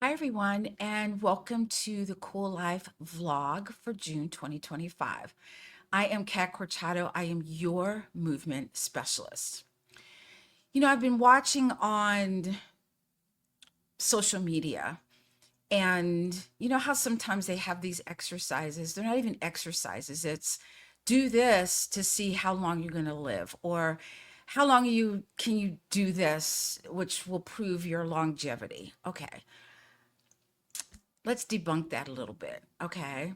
Hi, everyone, and welcome to the Cool Life vlog for June 2025. I am Kat Corchado. I am your movement specialist. I've been watching on social media, and you know how sometimes they have these exercises. They're not even exercises, it's do this to see how long you're going to live, or how long can you do this, which will prove your longevity. Okay, let's debunk that a little bit. Okay.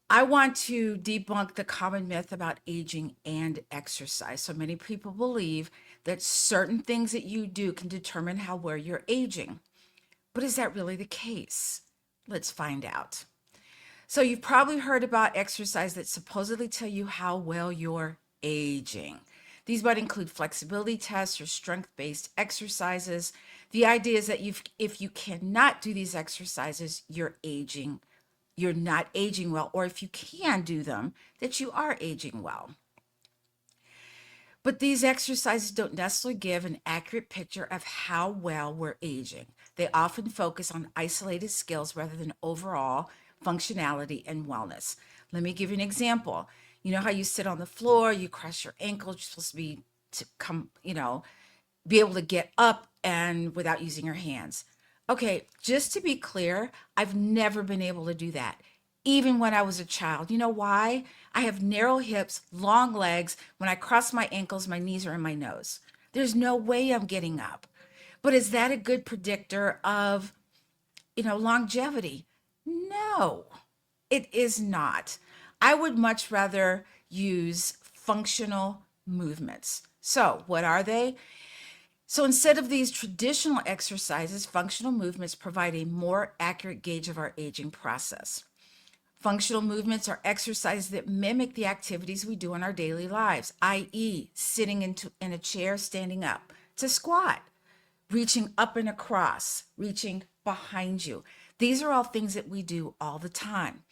I want to debunk the common myth about aging and exercise. So many people believe that certain things that you do can determine how well you're aging. But is that really the case? Let's find out. So you've probably heard about exercise that supposedly tell you how well you're aging. These might include flexibility tests or strength-based exercises. The idea is that if you cannot do these exercises, you're not aging well, or if you can do them, that you are aging well. But these exercises don't necessarily give an accurate picture of how well we're aging. They often focus on isolated skills rather than overall functionality and wellness. Let me give you an example. You know how you sit on the floor, you cross your ankles, you're supposed to be to come, be able to get up and without using your hands. Okay, just to be clear, I've never been able to do that, even when I was a child. You know why? I have narrow hips, long legs. When I cross my ankles, my knees are in my nose. There's no way I'm getting up. But is that a good predictor of, longevity? No, it is not. I would much rather use functional movements. So, what are they? So instead of these traditional exercises, functional movements provide a more accurate gauge of our aging process. Functional movements are exercises that mimic the activities we do in our daily lives, i.e., sitting in a chair, standing up. It's a squat, reaching up and across, reaching behind you. These are all things that we do all the time.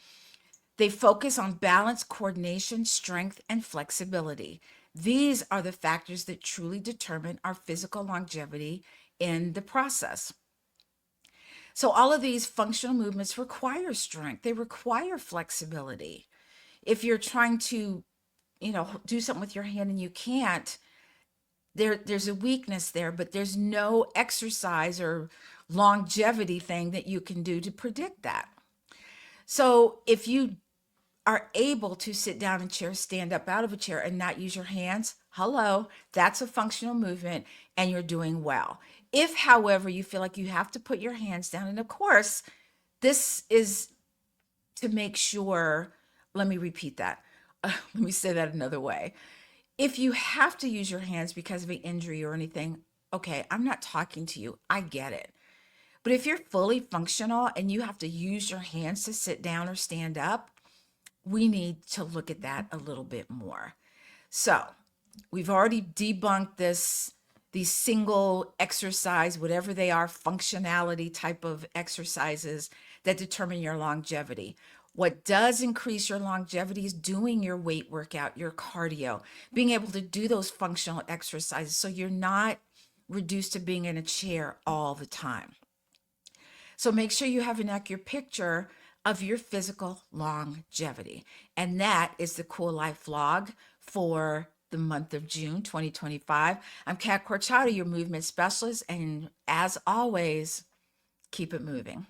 They focus on balance, coordination, strength, and flexibility. These are the factors that truly determine our physical longevity in the process. So, all of these functional movements require strength, they require flexibility. If you're trying to, do something with your hand and you can't, there's a weakness there, but there's no exercise or longevity thing that you can do to predict that. So, if you are able to sit down in a chair, stand up out of a chair, and not use your hands, hello, that's a functional movement and you're doing well. If, however, you feel like you have to put your hands down, and of course, this is to make sure, let me repeat that. Let me say that another way. If you have to use your hands because of an injury or anything, okay, I'm not talking to you. I get it. But if you're fully functional and you have to use your hands to sit down or stand up, we need to look at that a little bit more. So we've already debunked these single exercise, whatever they are, functionality type of exercises that determine your longevity. What does increase your longevity is doing your weight workout, your cardio, being able to do those functional exercises so you're not reduced to being in a chair all the time. So make sure you have an accurate picture of your physical longevity. And that is the Cool Life vlog for the month of June 2025. I'm Kat Corchado, your movement specialist. And as always, keep it moving.